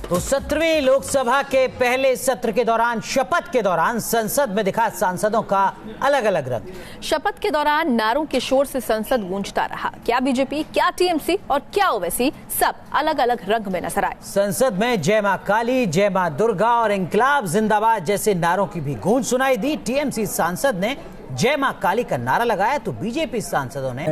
तो 17वीं लोकसभा के पहले सत्र के दौरान शपथ के दौरान संसद में दिखा सांसदों का अलग अलग रंग। शपथ के दौरान नारों के शोर से संसद गूंजता रहा। क्या बीजेपी, क्या टीएमसी और क्या ओवैसी, सब अलग अलग रंग में नजर आए। संसद में जय मां काली, जय मां दुर्गा और इंकलाब जिंदाबाद जैसे नारों की भी गूंज सुनाई दी। टीएमसी सांसद ने जय मां काली का नारा लगाया तो बीजेपी सांसदों ने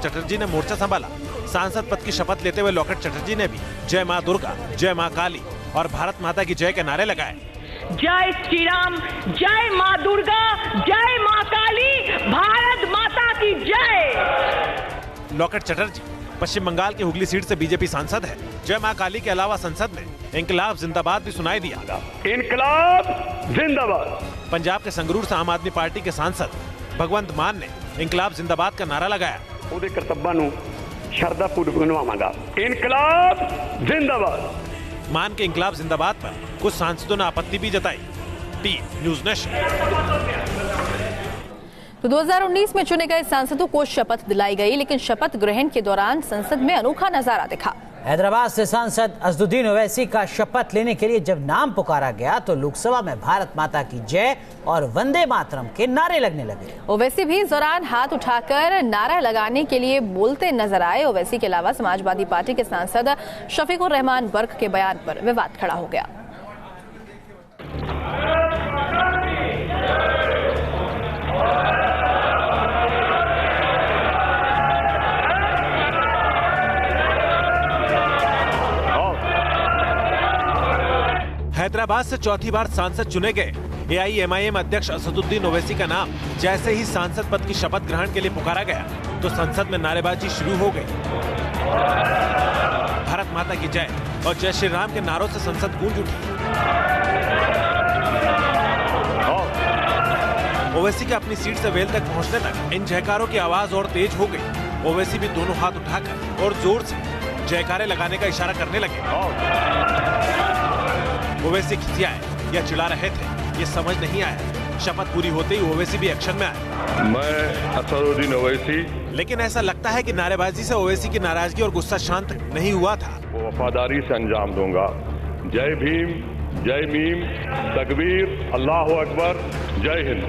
चटर्जी ने मोर्चा संभाला। सांसद पद की शपथ लेते हुए लॉकेट चटर्जी ने भी जय मां दुर्गा, जय मां काली और भारत माता की जय के नारे लगाए। जय श्री राम, जय मां दुर्गा, जय मां काली, भारत माता की जय। लॉकेट चटर्जी पश्चिम बंगाल की हुगली सीट से बीजेपी सांसद है। जय मां काली के अलावा संसद में इंकलाब जिंदाबाद भी सुनाई दिया। इंकलाब जिंदाबाद। पंजाब के संगरूर से आम आदमी पार्टी के सांसद भगवंत मान ने इंकलाब जिंदाबाद का नारा लगाया। ਉਹਦੇ ਕਰਤੱਵਾਂ ਨੂੰ ਸ਼ਰਧਾ ਪੂਰਵਕ ਨਿਭਾਵਾਂਗਾ। इनकलाब जिंदाबाद। मान के इंकलाब जिंदाबाद पर कुछ सांसदों ने आपत्ति भी जताई। News nation. तो 2019 में चुने गए सांसदों को शपथ दिलाई गई, लेकिन शपथ ग्रहण के दौरान संसद में अनोखा नजारा दिखा। हैदराबाद से सांसद असदुद्दीन ओवैसी का शपथ लेने के लिए जब नाम पुकारा गया तो लोकसभा में भारत माता की जय और वंदे मातरम के नारे लगने लगे। ओवैसी भी इस दौरान हाथ उठाकर नारा लगाने के लिए बोलते नजर आए। ओवैसी के अलावा समाजवादी पार्टी के सांसद शफीकुर रहमान बर्क के बयान पर विवाद खड़ा हो गया। हैदराबाद से चौथी बार सांसद चुने गए एआईएमआईएम अध्यक्ष असदुद्दीन ओवैसी का नाम जैसे ही सांसद पद की शपथ ग्रहण के लिए पुकारा गया तो संसद में नारेबाजी शुरू हो गई। भारत माता की जय और जय श्री राम के नारों से संसद गूंज उठी। ओवैसी के अपनी सीट से वेल तक पहुंचने तक इन जयकारों की आवाज और तेज हो गई। ओवैसी भी दोनों हाथ उठाकर और जोर से जयकारे लगाने का इशारा करने लगे। ओवैसी खिसियाए या चिढ़ा रहे थे ये समझ नहीं आया। शपथ पूरी होते ही ओवैसी भी एक्शन में आए। मैं असदुद्दीन ओवैसी। लेकिन ऐसा लगता है कि नारेबाजी से ओवैसी की नाराजगी और गुस्सा शांत नहीं हुआ था। वो वफादारी से अंजाम दूंगा। जय भीम, जय मीम, तकबीर, अल्लाह अकबर, जय हिंद।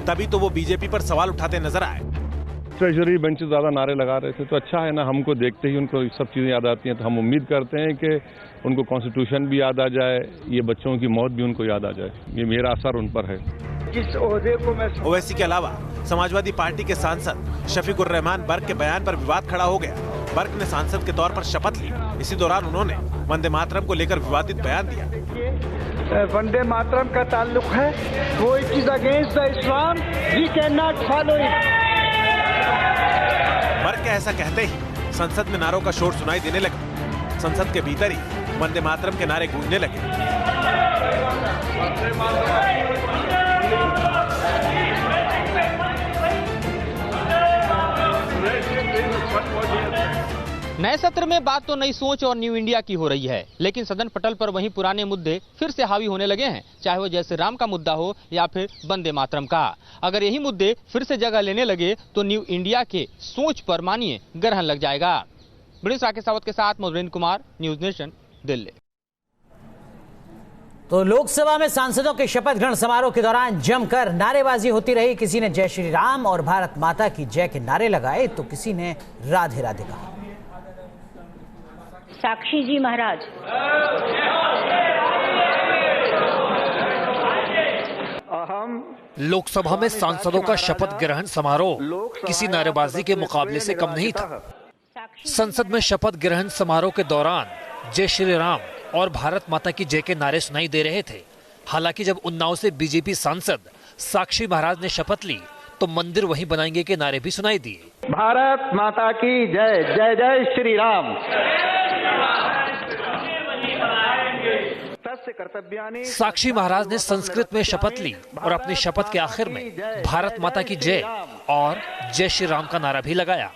तभी तो वो बीजेपी पर सवाल उठाते नजर आए। ट्रेजरी बेंच ज्यादा नारे लगा रहे थे तो अच्छा है ना, हमको देखते ही उनको सब चीजें याद आती हैं तो हम उम्मीद करते हैं कि उनको कॉन्स्टिट्यूशन भी याद आ जाए, ये बच्चों की मौत भी उनको याद आ जाए। ये मेरा असर उन पर है। जिस ओहदे को मैं ओवैसी के अलावा समाजवादी पार्टी के सांसद शफीकुर रहमान बर्क के बयान पर विवाद खड़ा हो गया। बर्क ने सांसद के तौर पर शपथ ली। इसी दौरान उन्होंने वंदे मातरम को लेकर विवादित बयान दिया। वंदे मातरम का ताल्लुक है, वो it is against the Islam, we can not follow it. Burke के ऐसा कहते ही संसद में नारों का शोर सुनाई देने लगा। संसद के भीतर ही वंदे मातरम के नारे गूंजने लगे। नए सत्र में बात तो नई सोच और न्यू इंडिया की हो रही है, लेकिन सदन पटल पर वहीं पुराने मुद्दे फिर से हावी होने लगे हैं, चाहे वो जय श्री राम का मुद्दा हो या फिर वंदे मातरम का। अगर यही मुद्दे फिर से जगह लेने लगे तो न्यू इंडिया के सोच पर मानिए ग्रहण लग जाएगा। ब्रिटिश राकेश सावत के साथ मधुरेंद्र कुमार, न्यूज नेशन, दिल्ली। तो लोकसभा में सांसदों के शपथ ग्रहण समारोह के दौरान जमकर नारेबाजी होती रही। किसी ने जय श्री राम और भारत माता की जय के नारे लगाए तो किसी ने राधे राधे कहा। साक्षी जी महाराज। लोकसभा में सांसदों का शपथ ग्रहण समारोह किसी नारेबाजी के मुकाबले से कम नहीं था। संसद में शपथ ग्रहण समारोह के दौरान जय श्री राम और भारत माता की जय के नारे सुनाई दे रहे थे। हालांकि जब उन्नाव से बीजेपी सांसद साक्षी महाराज ने शपथ ली तो मंदिर वहीं बनाएंगे के नारे भी सुनाई दिए। भारत माता की जय, जय जय श्री राम। साक्षी महाराज ने संस्कृत में शपथ ली और अपनी शपथ के आखिर में भारत माता की जय और जय श्री राम का नारा भी लगाया।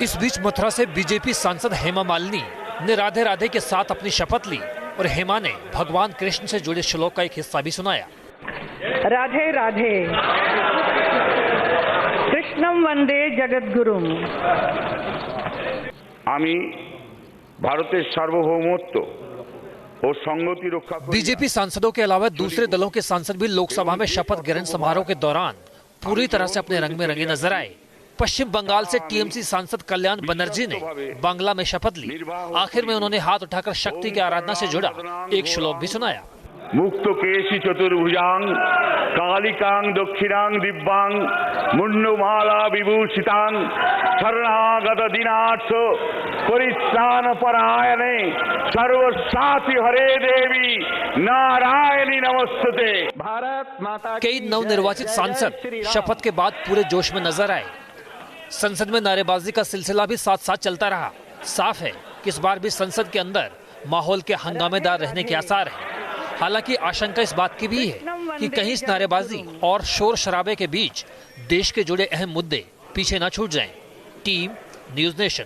इस बीच मथुरा से बीजेपी सांसद हेमा मालिनी ने राधे राधे के साथ अपनी शपथ ली और हेमा ने भगवान कृष्ण से जुड़े श्लोक का एक हिस्सा भी सुनाया। राधे राधे कृष्णम वंदे जगद्गुरुम। आमी भारतेर सार्वभौमत्व और संगति रक्षा। बीजेपी सांसदों के अलावा दूसरे दलों के सांसद भी लोकसभा में शपथ ग्रहण समारोह के दौरान पूरी तरह से अपने रंग में रंगे नजर आए। पश्चिम बंगाल से टीएमसी सांसद कल्याण बनर्जी ने बांग्ला में शपथ ली। आखिर में उन्होंने हाथ उठाकर शक्ति की आराधना से जुड़ा एक श्लोक भी सुनाया। मुक्त केशी चतुर्भुजांग कालिकांग दक्षिणांग दिव्यांग मुंडमाला विभूषितांग शरणागत दीनार्थ परित्राण परायणे सर्वसाति हरे देवी नारायणी नमस्ते। भारत माता। कई नवनिर्वाचित सांसद शपथ के बाद पूरे जोश में नजर आए। संसद में नारेबाजी का सिलसिला भी साथ साथ चलता रहा। साफ है कि इस बार भी संसद के अंदर माहौल के हंगामेदार रहने के आसार हैं। हालांकि आशंका इस बात की भी है कि कहीं इस नारेबाजी और शोर शराबे के बीच देश के जुड़े अहम मुद्दे पीछे न छूट जाएं। Team news nation.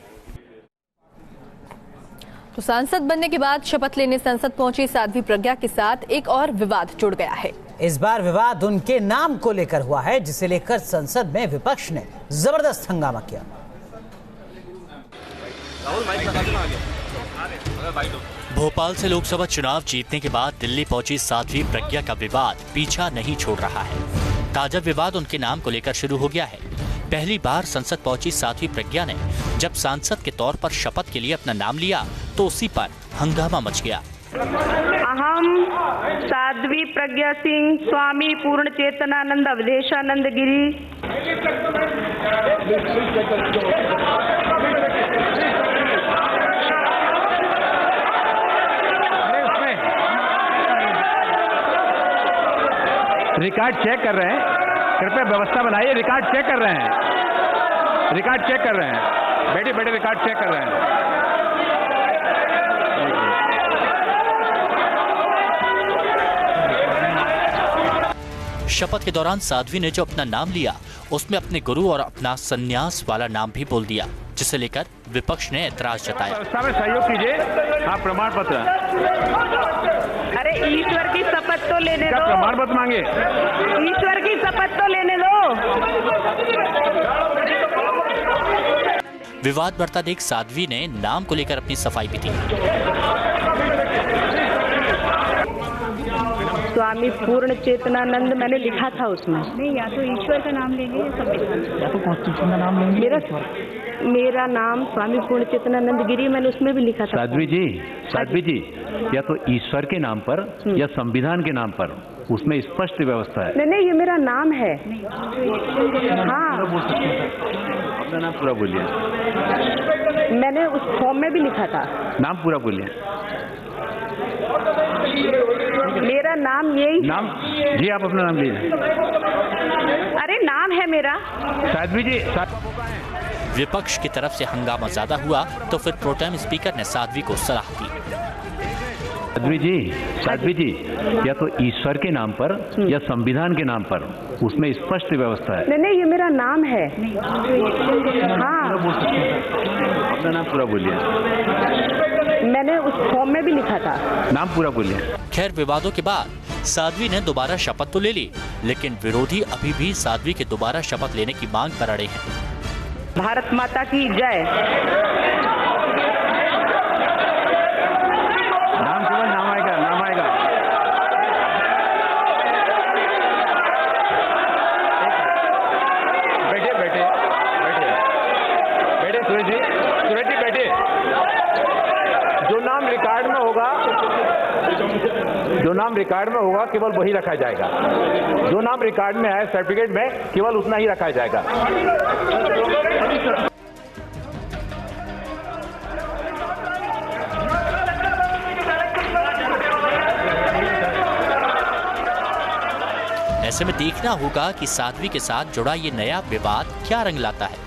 तो सांसद बनने के बाद शपथ लेने संसद पहुंची साध्वी प्रज्ञा के साथ एक और विवाद जुड़ गया है। इस बार विवाद उनके नाम को लेकर हुआ है, जिसे लेकर संसद में विपक्ष ने जबरदस्त हंगामा किया। भोपाल से लोकसभा चुनाव जीतने के बाद दिल्ली पहुंची साध्वी प्रज्ञा का विवाद पीछा नहीं छोड़ रहा है। ताजा विवाद उनके नाम को लेकर शुरू हो गया है। पहली बार संसद पहुंची साध्वी प्रज्ञा ने जब सांसद के तौर पर शपथ के लिए अपना नाम लिया तो उसी पर हंगामा मच गया। अहम साध्वी प्रज्ञा सिंह स्वामी पूर्ण चेतनानंद अवधेशानंद गिरी रिकॉर्ड चेक कर रहे हैं। कृपया व्यवस्था बनाइए। रिकॉर्ड चेक कर रहे हैं। रिकॉर्ड चेक कर रहे हैं। बैठे बैठे रिकॉर्ड चेक कर रहे हैं। शपथ के दौरान साध्वी ने जो अपना नाम लिया उसमें अपने गुरु और अपना संन्यास वाला नाम भी बोल दिया, जिसे लेकर विपक्ष ने ऐतराज जताया। व्यवस्था में सहयोग कीजिए। आप प्रमाण पत्र। अरे ईश्वर की शपथ तो लेने दो। प्रमाण पत्र मांगे। ईश्वर की शपथ तो लेने दो। विवाद बढ़ता देख साध्वी ने नाम को लेकर अपनी सफाई भी दी। स्वामी पूर्ण चेतनानंद मैंने लिखा था उसमें। नहीं, या तो ईश्वर का नाम लेंगे या संविधान या तो कॉन्स्टिट्यूशन का नाम लेंगे। मेरा नाम स्वामी पूर्ण चेतनानंद गिरी, मैंने उसमें भी लिखा था। साध्वी जी या तो ईश्वर के नाम पर या संविधान के नाम पर, उसमें स्पष्ट व्यवस्था है। नहीं, ये मेरा नाम है। हाँ, अपना नाम पूरा बोलिए। मैंने उस फॉर्म में भी लिखा था। नाम पूरा बोलिए। मेरा नाम यही नाम जी, आप अपना नाम लीजिए। अरे नाम है मेरा। साध्वी जी। विपक्ष की तरफ से हंगामा ज्यादा हुआ तो फिर प्रोटेम स्पीकर ने साध्वी को सलाह दी। साध्वी जी या तो ईश्वर के नाम पर या संविधान के नाम पर, उसमें स्पष्ट व्यवस्था है। नहीं, ये मेरा नाम है। हाँ, अपना नाम पूरा बोलिए। मैंने उस फॉर्म में भी लिखा था। नाम पूरा बोलिए। खैर, विवादों के बाद साध्वी ने दोबारा शपथ तो ले ली, लेकिन विरोधी अभी भी साध्वी के दोबारा शपथ लेने की मांग पर अड़े हैं। भारत माता की जय। जो नाम रिकॉर्ड में होगा केवल वही रखा जाएगा। जो नाम रिकॉर्ड में है सर्टिफिकेट में केवल उतना ही रखा जाएगा। ऐसे में देखना होगा कि साध्वी के साथ जुड़ा ये नया विवाद क्या रंग लाता है।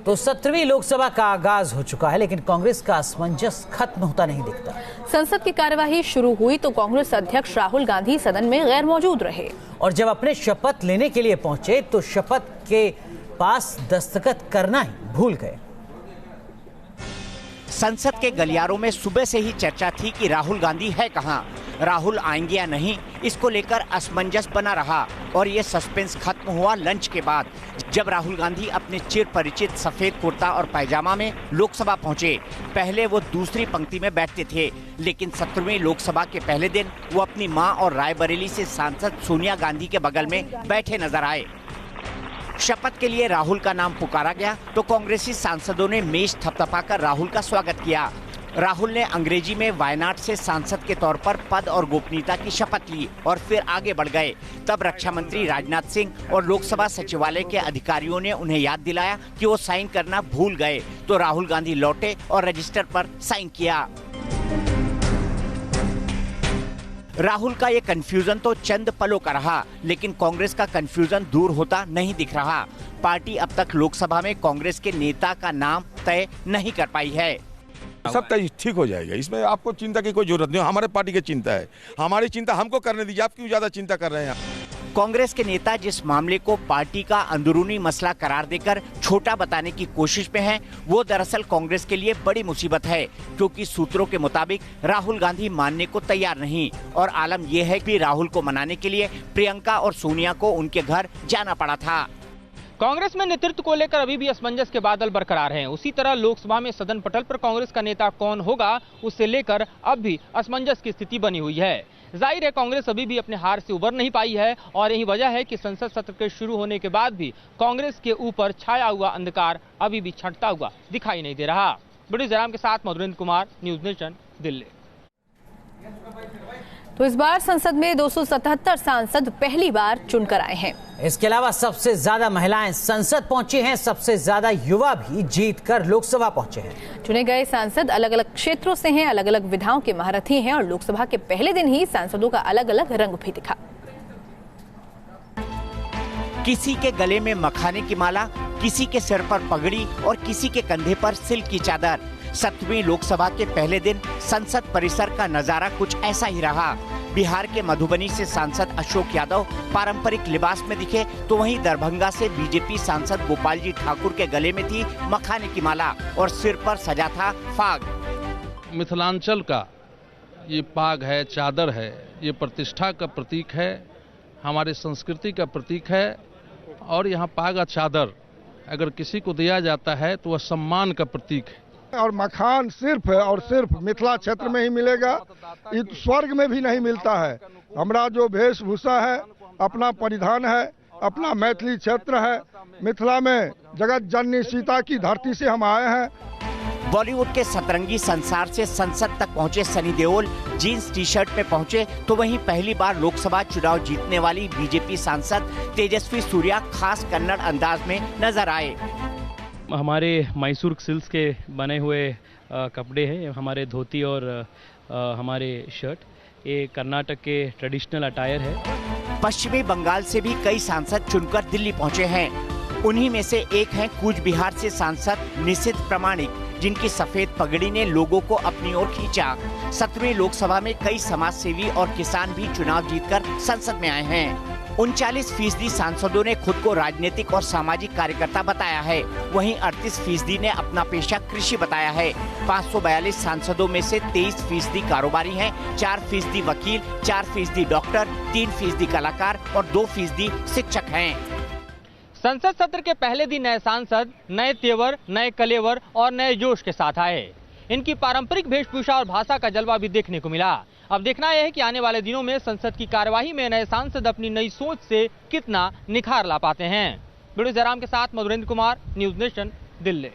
तो 17वीं लोकसभा का आगाज हो चुका है, लेकिन कांग्रेस का असमंजस खत्म होता नहीं दिखता। संसद की कार्यवाही शुरू हुई तो कांग्रेस अध्यक्ष राहुल गांधी सदन में गैर मौजूद रहे और जब अपने शपथ लेने के लिए पहुंचे तो शपथ के पास दस्तखत करना ही भूल गए। संसद के गलियारों में सुबह से ही चर्चा थी कि राहुल गांधी है कहां, राहुल आएंगे या नहीं, इसको लेकर असमंजस बना रहा और ये सस्पेंस खत्म हुआ लंच के बाद, जब राहुल गांधी अपने चिर परिचित सफेद कुर्ता और पैजामा में लोकसभा पहुंचे। पहले वो दूसरी पंक्ति में बैठते थे, लेकिन 17वीं लोकसभा के पहले दिन वो अपनी मां और रायबरेली से सांसद सोनिया गांधी के बगल में बैठे नजर आए। शपथ के लिए राहुल का नाम पुकारा गया तो कांग्रेसी सांसदों ने मेज थपथपाकर राहुल का स्वागत किया। राहुल ने अंग्रेजी में वायनाड से सांसद के तौर पर पद और गोपनीयता की शपथ ली और फिर आगे बढ़ गए। तब रक्षा मंत्री राजनाथ सिंह और लोकसभा सचिवालय के अधिकारियों ने उन्हें याद दिलाया कि वो साइन करना भूल गए, तो राहुल गांधी लौटे और रजिस्टर पर साइन किया। राहुल का ये कंफ्यूजन तो चंद पलों का रहा, लेकिन कांग्रेस का कंफ्यूजन दूर होता नहीं दिख रहा। पार्टी अब तक लोकसभा में कांग्रेस के नेता का नाम तय नहीं कर पाई है। सब ठीक हो जाएगा, इसमें आपको चिंता की कोई जरूरत नहीं। हमारे पार्टी की चिंता है, हमारी चिंता हमको करने दीजिए, आप क्यों ज्यादा चिंता कर रहे हैं। कांग्रेस के नेता जिस मामले को पार्टी का अंदरूनी मसला करार देकर छोटा बताने की कोशिश में हैं, वो दरअसल कांग्रेस के लिए बड़ी मुसीबत है, क्योंकि सूत्रों के मुताबिक राहुल गांधी मानने को तैयार नहीं और आलम यह है कि राहुल को मनाने के लिए प्रियंका और सोनिया को उनके घर जाना पड़ा था। कांग्रेस में नेतृत्व को लेकर अभी भी असमंजस के बादल बरकरार हैं। उसी तरह लोकसभा में सदन पटल पर कांग्रेस का नेता कौन होगा, उससे लेकर अब भी असमंजस की स्थिति बनी हुई है। जाहिर है कांग्रेस अभी भी अपने हार से उबर नहीं पाई है और यही वजह है कि संसद सत्र के शुरू होने के बाद भी कांग्रेस के ऊपर छाया हुआ अंधकार अभी भी छंटता हुआ दिखाई नहीं दे रहा। वीडियो जयराम के साथ मधुरेंद्र कुमार, न्यूज नेशन, दिल्ली। तो इस बार संसद में 277 सांसद पहली बार चुनकर आए हैं। इसके अलावा सबसे ज्यादा महिलाएं संसद पहुंची हैं, सबसे ज्यादा युवा भी जीतकर लोकसभा पहुंचे हैं। चुने गए सांसद अलग अलग क्षेत्रों से हैं, अलग अलग विधाओं के महारथी हैं और लोकसभा के पहले दिन ही सांसदों का अलग अलग रंग भी दिखा। किसी के गले में मखाने की माला, किसी के सिर पर पगड़ी और किसी के कंधे पर सिल्क की चादर। 7वीं लोकसभा के पहले दिन संसद परिसर का नजारा कुछ ऐसा ही रहा। बिहार के मधुबनी से सांसद अशोक यादव पारंपरिक लिबास में दिखे, तो वहीं दरभंगा से बीजेपी सांसद गोपाल जी ठाकुर के गले में थी मखाने की माला और सिर पर सजा था फाग। मिथिलांचल का ये पाग है, चादर है, ये प्रतिष्ठा का प्रतीक है, हमारे संस्कृति का प्रतीक है और यहाँ पाग और चादर अगर किसी को दिया जाता है तो वह सम्मान का प्रतीक है। और मखान सिर्फ और सिर्फ मिथिला क्षेत्र में ही मिलेगा, इस स्वर्ग में भी नहीं मिलता है। हमारा जो वेशभूषा है, अपना परिधान है, अपना मैथिली क्षेत्र है, मिथिला में जगत जननी सीता की धरती से हम आए हैं। बॉलीवुड के सतरंगी संसार से संसद तक पहुंचे Sunny Deol jeans T shirt में पहुंचे, तो वहीं पहली बार लोकसभा चुनाव जीतने वाली बीजेपी सांसद तेजस्वी सूर्या खास कन्नड़ अंदाज में नजर आए। हमारे मैसूर सिल्क के बने हुए कपड़े हैं, हमारे धोती और हमारे शर्ट, ये कर्नाटक के ट्रेडिशनल अटायर है। पश्चिमी बंगाल से भी कई सांसद चुनकर दिल्ली पहुंचे हैं। उन्हीं में से एक हैं कूच बिहार से सांसद निशित प्रामाणिक, जिनकी सफेद पगड़ी ने लोगों को अपनी ओर खींचा। 7वीं लोकसभा में कई समाजसेवी और किसान भी चुनाव जीतकर संसद में आए हैं। 39% सांसदों ने खुद को राजनीतिक और सामाजिक कार्यकर्ता बताया है, वहीं 38% ने अपना पेशा कृषि बताया है। 542 सांसदों में से 23% कारोबारी हैं, 4% वकील, 4% डॉक्टर, 3% कलाकार और 2% शिक्षक हैं। संसद सत्र के पहले दिन नए सांसद नए तेवर, नए कलेवर और नए जोश के साथ आए। इनकी पारंपरिक वेशभूषा और भाषा का जलवा भी देखने को मिला। अब देखना यह है कि आने वाले दिनों में संसद की कार्यवाही में नए सांसद अपनी नई सोच से कितना निखार ला पाते हैं। वीडियो जयराम के साथ मधुरेंद्र कुमार, न्यूज नेशन, दिल्ली।